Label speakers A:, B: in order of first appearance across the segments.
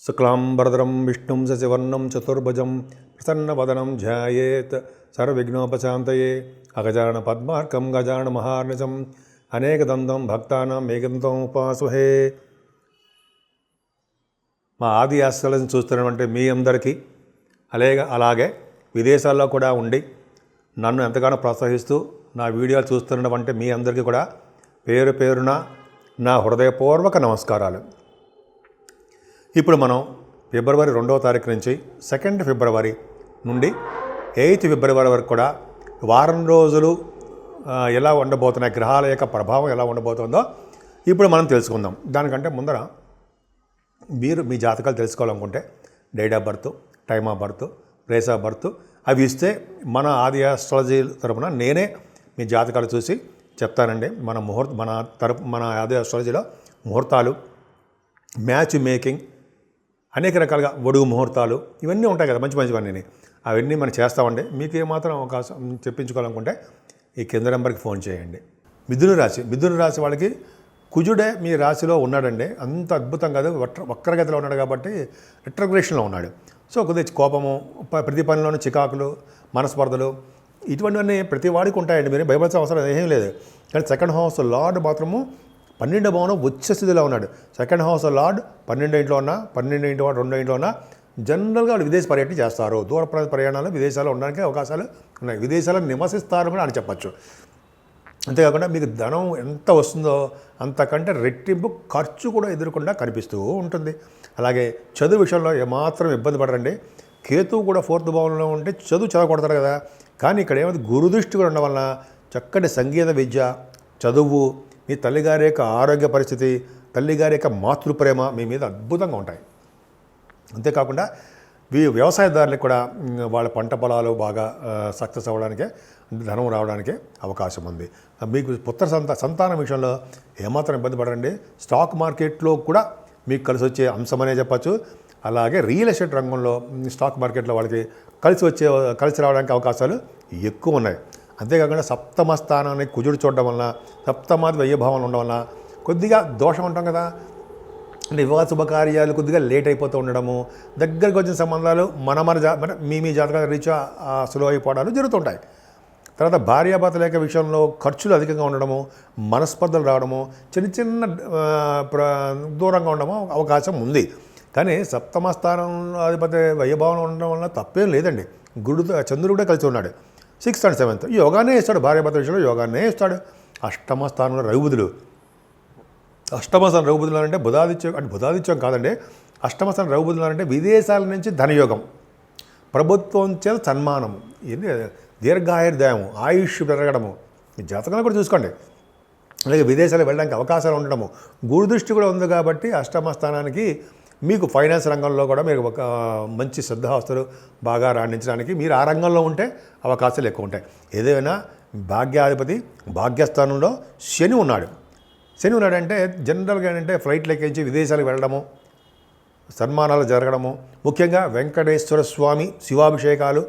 A: శుక్లాంబరధరం విష్ణుం శశివర్ణం చతుర్భుజం ప్రసన్నవదనం ధ్యాయేత్ సర్వవిఘ్నోపశాంతయే అగజానన పద్మార్కం గజానన మహార్నిశం అనేకదంతం భక్తానాం ఏకదంతం ఉపాసుహే. మా ఆది ఆశ్రయాలను చూస్తున్నటువంటి మీ అందరికీ అలాగే విదేశాల్లో కూడా ఉండి నన్ను ఎంతగానో ప్రోత్సహిస్తూ నా వీడియోలు చూస్తున్నటువంటి మీ అందరికీ కూడా పేరు పేరున నా హృదయపూర్వక నమస్కారాలు. ఇప్పుడు మనం ఫిబ్రవరి 2వ తారీఖు నుంచి 2 ఫిబ్రవరి నుండి 8 ఫిబ్రవరి వరకు కూడా వారం రోజులు ఎలా ఉండబోతున్నాయి, గ్రహాల యొక్క ప్రభావం ఎలా ఉండబోతుందో ఇప్పుడు మనం తెలుసుకుందాం. దానికంటే ముందర మీరు మీ జాతకాలు తెలుసుకోవాలనుకుంటే date of birth, time of birth, place of birth అవి ఇస్తే మన ఆది ఆస్ట్రాలజీ తరపున నేనే మీ జాతకాలు చూసి చెప్తానండి. మన ఆది ఆస్ట్రాలజీలో ముహూర్తాలు, మ్యాచ్ మేకింగ్, అనేక రకాలుగా ఒడుగు ముహూర్తాలు ఇవన్నీ ఉంటాయి కదా, మంచి మంచివన్నీ అవన్నీ మనం చేస్తామండి. మీకు ఏమాత్రం అవకాశం చెప్పించుకోవాలనుకుంటే ఈ కింద నెంబర్కి ఫోన్ చేయండి. మిథున రాశి వాళ్ళకి కుజుడే మీ రాశిలో ఉన్నాడండి. అంత అద్భుతం కాదు, వక్రగతిలో ఉన్నాడు కాబట్టి రిట్రోగ్రేషన్లో ఉన్నాడు. సో కొద్దిగా కోపము, ప్రతి పనిలోనూ చికాకులు, మనస్పర్ధలు ఇటువంటివన్నీ ప్రతి వాడికి ఉంటాయండి. మీరు భయపడాల్సిన అవసరం ఏం లేదు. కానీ సెకండ్ హౌస్ లార్డ్ మాత్రము 12వ భవనం ఉచ్చ స్థితిలో ఉన్నాడు. సెకండ్ హౌస్ లార్డ్ 12 ఇంట్లో ఉన్నా, 12 ఇంట్లో 2 ఇంట్లో ఉన్నా జనరల్గా వాళ్ళు విదేశ పర్యటన చేస్తారు. దూర ప్రయాణాలు విదేశాల్లో ఉండడానికి అవకాశాలు ఉన్నాయి. విదేశాల్లో నివసిస్తారు కూడా అని చెప్పచ్చు. అంతేకాకుండా మీకు ధనం ఎంత వస్తుందో అంతకంటే రెట్టింపు ఖర్చు కూడా ఎదురకుండా కనిపిస్తూ ఉంటుంది. అలాగే చదువు విషయంలో ఏమాత్రం ఇబ్బంది పడరండి. కేతువు కూడా 4th భవనంలో ఉంటే చదవకూడతారు కదా. కానీ ఇక్కడ ఏమైంది, గురుదృష్టి కూడా ఉండడం వలన చక్కటి సంగీత విద్య, చదువు, మీ తల్లిగారి యొక్క ఆరోగ్య పరిస్థితి, తల్లిగారి యొక్క మాతృప్రేమ మీ మీద అద్భుతంగా ఉంటాయి. అంతేకాకుండా వ్యవసాయదారులకు కూడా వాళ్ళ పంట పొలాలు బాగా సక్సెస్ అవ్వడానికే, ధనం రావడానికే అవకాశం ఉంది. మీకు పుత్ర సంతానం విషయంలో ఏమాత్రం ఇబ్బంది పడరండి. స్టాక్ మార్కెట్లో కూడా మీకు కలిసి వచ్చే అంశమనే చెప్పచ్చు. అలాగే రియల్ ఎస్టేట్ రంగంలో, స్టాక్ మార్కెట్లో వాళ్ళకి కలిసి రావడానికి అవకాశాలు ఎక్కువ ఉన్నాయి. అంతేకాకుండా సప్తమ స్థానాన్ని కుజుడు చూడడం వలన, సప్తమాది వ్యయభావాలు ఉండడం వలన కొద్దిగా దోషం ఉంటాం కదా. అంటే వివాహ శుభకార్యాలు కొద్దిగా లేట్ అయిపోతూ ఉండడము, దగ్గరకు వచ్చిన సంబంధాలు మీ జాతకాల రీత్యా సులువు అయిపోవడాలు జరుగుతుంటాయి. తర్వాత భార్యాభర్తల యొక్క విషయంలో ఖర్చులు అధికంగా ఉండడము, మనస్పర్ధలు రావడము, చిన్న దూరంగా ఉండడము అవకాశం ఉంది. కానీ సప్తమ స్థానం అధిపతి వ్యయభావం ఉండడం వలన తప్పేం లేదండి. చంద్రుడు కూడా కలిసి ఉన్నాడు. 6th and 7th యోగానే ఇస్తాడు. భార్యాభర్తల విషయంలో యోగానే ఇస్తాడు. అష్టమ స్థానంలో రవిబుధులు. అష్టమ స్థానం రవిబుధులు అంటే బుధాదిత్యం కాదండి. అష్టమ స్థానం రవిబుధులు అంటే విదేశాల నుంచి ధనయోగం, ప్రభుత్వం చేత సన్మానం, దీర్ఘాయుర్దాయము, ఆయుష్ పెరగడము. ఈ జాతకాలను కూడా చూసుకోండి. అలాగే విదేశాలకు వెళ్ళడానికి అవకాశాలు ఉండడము, గురుదృష్టి కూడా ఉంది కాబట్టి అష్టమ స్థానానికి మీకు ఫైనాన్స్ రంగంలో కూడా మీరు ఒక మంచి శ్రద్ధావస్థలు బాగా రాణించడానికి మీరు ఆ రంగంలో ఉంటే అవకాశాలు ఎక్కువ ఉంటాయి. ఏదైనా భాగ్యాధిపతి భాగ్యస్థానంలో శని ఉన్నాడంటే జనరల్గా ఏంటంటే ఫ్లైట్ ఎక్కించి విదేశాలకు వెళ్ళడము, సన్మానాలు జరగడము, ముఖ్యంగా వెంకటేశ్వర స్వామి శివాభిషేకాలు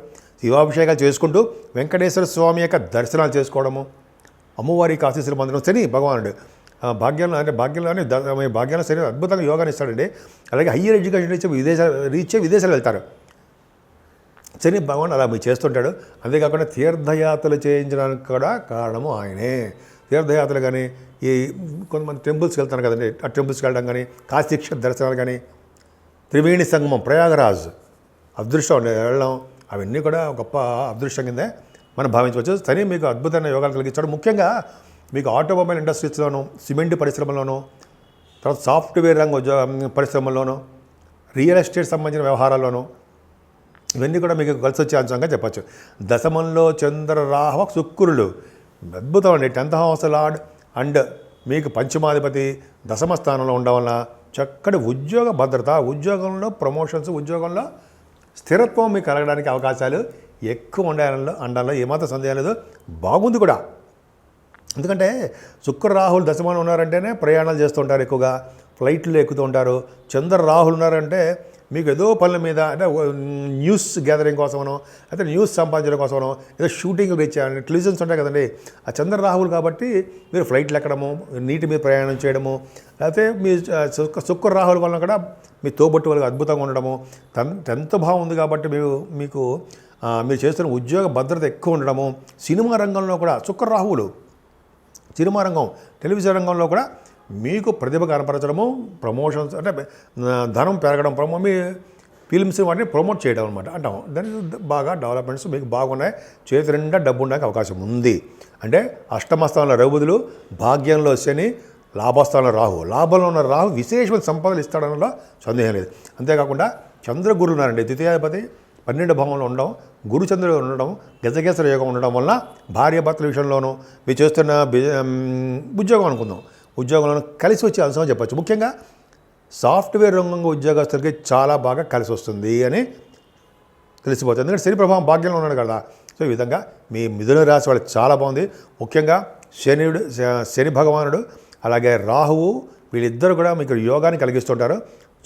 A: చేసుకుంటూ వెంకటేశ్వర స్వామి యొక్క దర్శనాలు చేసుకోవడము, అమ్మవారికి ఆశీస్సులు పొందడం. శని భగవానుడు భాగ్యంలో శని అద్భుతంగా యోగాన్ని ఇస్తాడండి. అలాగే హయ్యర్ ఎడ్యుకేషన్ విదేశాలు వెళ్తారు. శని భగవాన్ అలా మీరు చేస్తుంటాడు. అంతేకాకుండా తీర్థయాత్రలు చేయించడానికి కూడా కారణము ఆయనే. తీర్థయాత్రలు కానీ, ఈ కొంతమంది టెంపుల్స్కి వెళ్తారు కదండి, ఆ టెంపుల్స్కి వెళ్ళడం కానీ, కాశీక్షేత్ర దర్శనాలు కానీ, త్రివేణి సంగమం ప్రయాగరాజ్ అదృష్టం వెళ్ళడం, అవన్నీ కూడా గొప్ప అదృష్టం కిందే మనం భావించవచ్చు. శని మీకు అద్భుతమైన యోగాలు కలిగించాడు. ముఖ్యంగా మీకు ఆటోమొబైల్ ఇండస్ట్రీస్లోనూ, సిమెంట్ పరిశ్రమలోనూ, తర్వాత సాఫ్ట్వేర్ పరిశ్రమల్లోనూ, రియల్ ఎస్టేట్ సంబంధించిన వ్యవహారాల్లోనూ ఇవన్నీ కూడా మీకు కలిసి వచ్చే అంశంగా చెప్పచ్చు. దశమంలో చంద్రరాహ శుక్రులు అద్భుతం అండి. 10th హౌస్ లార్డ్ అండ్ మీకు పంచమాధిపతి దశమ స్థానంలో ఉండడం వల్ల చక్కటి ఉద్యోగ భద్రత, ఉద్యోగంలో ప్రమోషన్స్, ఉద్యోగంలో స్థిరత్వం మీకు కలగడానికి అవకాశాలు ఎక్కువ ఉండాలో ఏమాత్రం సందేహం లేదు. బాగుంది కూడా. ఎందుకంటే శుక్ర రాహులు దశమంలో ఉన్నారంటేనే ప్రయాణాలు చేస్తుంటారు ఎక్కువగా. ఫ్లైట్లు ఎక్కుతూ ఉంటారు. చంద్ర రాహులు ఉన్నారంటే మీకు ఏదో పనుల మీద అంటే న్యూస్ గ్యాదరింగ్ కోసమనో అయితే న్యూస్ సంపాదించడం కోసమనో ఏదో షూటింగ్ తెచ్చాను టెలివిజన్స్ ఉంటాయి కదండి. ఆ చంద్ర రాహుల్ కాబట్టి మీరు ఫ్లైట్లు ఎక్కడము, నీటి మీద ప్రయాణం చేయడము, లేకపోతే మీ శుక్ర రాహుల్ వలన కూడా మీ తోబట్టు వాళ్ళకి అద్భుతంగా ఉండడము, ఎంతో బాగుంది కాబట్టి మీకు మీరు చేస్తున్న ఉద్యోగ భద్రత ఎక్కువ ఉండడము, సినిమా రంగంలో కూడా శుక్ర రాహువులు సినిమా రంగం, టెలివిజన్ రంగంలో కూడా మీకు ప్రతిభ కనపరచడము, ప్రమోషన్స్ అంటే ధనం పెరగడం, మీ ఫిల్మ్స్ వాటిని ప్రమోట్ చేయడం అనమాట అంటాం. దాని బాగా డెవలప్మెంట్స్ మీకు బాగున్నాయి. చేతి నిండా డబ్బు ఉండడానికి అవకాశం ఉంది. అంటే అష్టమస్థానంలో రఘుబుధులు, భాగ్యంలో శని, లాభస్థానంలో రాహు. లాభంలో ఉన్న రాహు విశేషమైన సంపదలు ఇస్తాడనలో సందేహం లేదు. అంతేకాకుండా చంద్రగురులు ఉన్నారండి. ద్వితీయాధిపతి 12 భావంలో ఉండడం, గురుచంద్రుడు ఉండడం, గజకేసర యోగం ఉండడం వల్ల భార్యాభర్తల విషయంలోనూ మీరు చేస్తున్న ఉద్యోగం అనుకుందాం, ఉద్యోగంలో కలిసి వచ్చే అంశం చెప్పచ్చు. ముఖ్యంగా సాఫ్ట్వేర్ రంగంగా ఉద్యోగస్తులకి చాలా బాగా కలిసి వస్తుంది అని తెలిసిపోతుంది. ఎందుకంటే శని ప్రభావం భాగ్యంలో ఉన్నాడు కదా. సో ఈ విధంగా మీ మిథున రాశి వాళ్ళకి చాలా బాగుంది. ముఖ్యంగా శని భగవానుడు అలాగే రాహువు వీళ్ళిద్దరు కూడా మీకు యోగాన్ని కలిగిస్తుంటారు.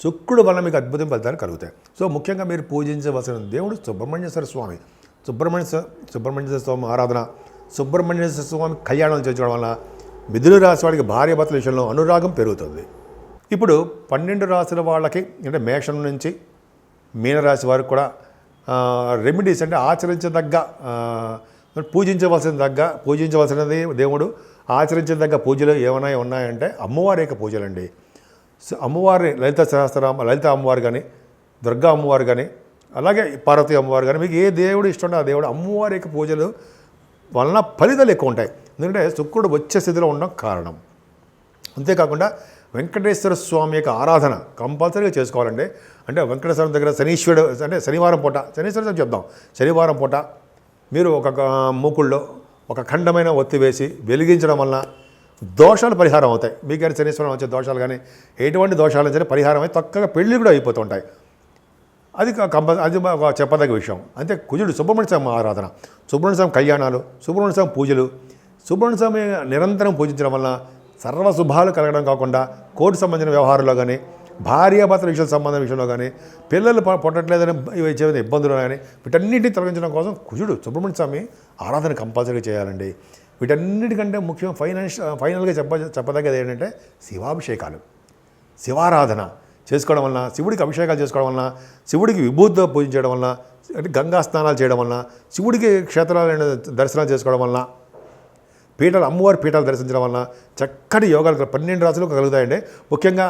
A: శుక్రుడు వల్ల మీకు అద్భుతం ఫలితాలు కలుగుతాయి. సో ముఖ్యంగా మీరు పూజించవలసిన దేవుడు సుబ్రహ్మణ్యేశ్వర స్వామి. సుబ్రహ్మణ్యేశ్వర స్వామి ఆరాధన, సుబ్రహ్మణ్యేశ్వర స్వామి కళ్యాణం చేయించడం వల్ల మిథున రాశి వాడికి భార్యాభర్తల విషయంలో అనురాగం పెరుగుతుంది. ఇప్పుడు 12 రాశుల వాళ్ళకి అంటే మేషం నుంచి మీనరాశి వారికి కూడా రెమెడీస్ అంటే పూజించవలసినది దేవుడు ఆచరించదగ్గ పూజలు ఏమైనా ఉన్నాయంటే అమ్మవారి యొక్క పూజలండి. అమ్మవారిని లలిత అమ్మవారు కానీ, దుర్గా అమ్మవారు కానీ, అలాగే పార్వతీ అమ్మవారు కానీ, మీకు ఏ దేవుడు ఇష్టం ఆ దేవుడు అమ్మవారి యొక్క పూజలు వలన ఫలితాలు ఎక్కువ ఉంటాయి. ఎందుకంటే శుక్రుడు వచ్చే స్థితిలో ఉండడం కారణం. అంతేకాకుండా వెంకటేశ్వర స్వామి యొక్క ఆరాధన కంపల్సరీగా చేసుకోవాలండి. అంటే వెంకటేశ్వరం దగ్గర శనీశ్వరుడు అంటే శనివారం పూట మీరు ఒక మూకుల్లో ఒక ఖండమైన ఒత్తి వేసి వెలిగించడం వలన దోషాలు పరిహారం అవుతాయి. మీకు కానీ శనీశ్వరం వచ్చే దోషాలు కానీ ఎటువంటి దోషాలు సరే పరిహారం అయి చక్కగా పెళ్ళి కూడా అయిపోతుంటాయి. అది చెప్పదగ్గ విషయం. అంతే కుజుడు సుబ్రహ్మణ్య స్వామి ఆరాధన, సుబ్రహ్మణ్య స్వామి కళ్యాణాలు, సుబ్రహ్మణ్య స్వామి పూజలు, సుబ్రహ్మణ్య స్వామి నిరంతరం పూజించడం వల్ల సర్వశుభాలు కలగడం కాకుండా కోర్టు సంబంధించిన వ్యవహారంలో కానీ, భార్యాభర్తల విషయం సంబంధం విషయంలో కానీ, పిల్లలు పుట్టట్లేదని ఇబ్బందులు కానీ వీటన్నిటిని తొలగించడం కోసం కుజుడు సుబ్రహ్మణ్య స్వామి ఆరాధన కంపల్సరీగా చేయాలండి. వీటన్నిటికంటే ముఖ్యం ఫైనల్గా చెప్పదగ్గది ఏంటంటే శివాభిషేకాలు, శివారాధన చేసుకోవడం వలన, శివుడికి అభిషేకాలు చేసుకోవడం వలన, శివుడికి విభూతితో పూజించడం వలన, అంటే గంగా స్నానాలు చేయడం వలన, శివుడికి క్షేత్రాలను దర్శనాలు చేసుకోవడం వలన, అమ్మవారి పీఠాలు దర్శించడం వలన చక్కటి యోగాలు 12 రాశులకు కలుగుతాయండి. ముఖ్యంగా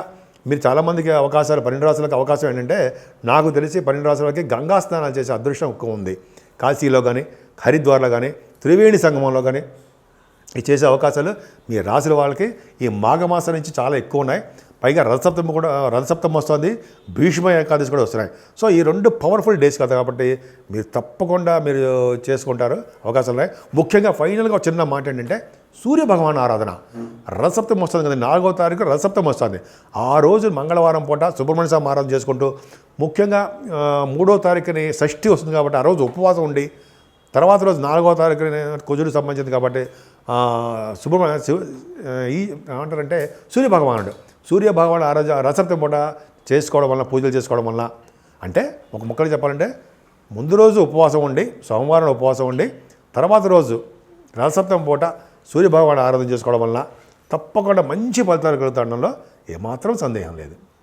A: మీరు చాలామందికి 12 రాశులకు అవకాశం ఏంటంటే నాకు తెలిసి 12 రాశులకి గంగా స్నానాలు చేసే అదృష్టం ఎక్కువ ఉంది. కాశీలో కానీ, హరిద్వార్లో కానీ, త్రివేణి సంగమంలో కానీ ఈ చేసే అవకాశాలు మీ రాశుల వాళ్ళకి ఈ మాఘమాసం నుంచి చాలా ఎక్కువ ఉన్నాయి. పైగా రథసప్తమి వస్తుంది, భీష్మ ఏకాదశి కూడా వస్తున్నాయి. సో ఈ 2 పవర్ఫుల్ డేస్ కదా కాబట్టి మీరు తప్పకుండా మీరు చేసుకుంటారు, అవకాశాలు ఉన్నాయి. ముఖ్యంగా ఫైనల్గా ఒక చిన్న మాట ఏంటంటే సూర్యభగవాన్ ఆరాధన. రథసప్తమి వస్తుంది కదా, 4వ తారీఖు రథసప్తమి వస్తుంది. ఆ రోజు మంగళవారం పూట సుబ్రహ్మణ్య స్వామి ఆరాధన చేసుకుంటూ, ముఖ్యంగా 3వ తారీఖుని షష్ఠి వస్తుంది కాబట్టి ఆ రోజు ఉపవాసం ఉండి, తర్వాత రోజు 4వ తారీఖుని కుజుడికి సంబంధించింది కాబట్టి ఏమంటారంటే సూర్యభగవానుడు రథసప్తమి పూట చేసుకోవడం వల్ల, పూజలు చేసుకోవడం వల్ల, అంటే ఒక ముక్కలు చెప్పాలంటే ముందు రోజు ఉపవాసం ఉండి, సోమవారం ఉపవాసం ఉండి, తర్వాత రోజు రథసప్తమి పూట సూర్యభగవాను ఆరాధన చేసుకోవడం వల్ల తప్పకుండా మంచి ఫలితాలు కలుగుతుండడంలో ఏమాత్రం సందేహం లేదు.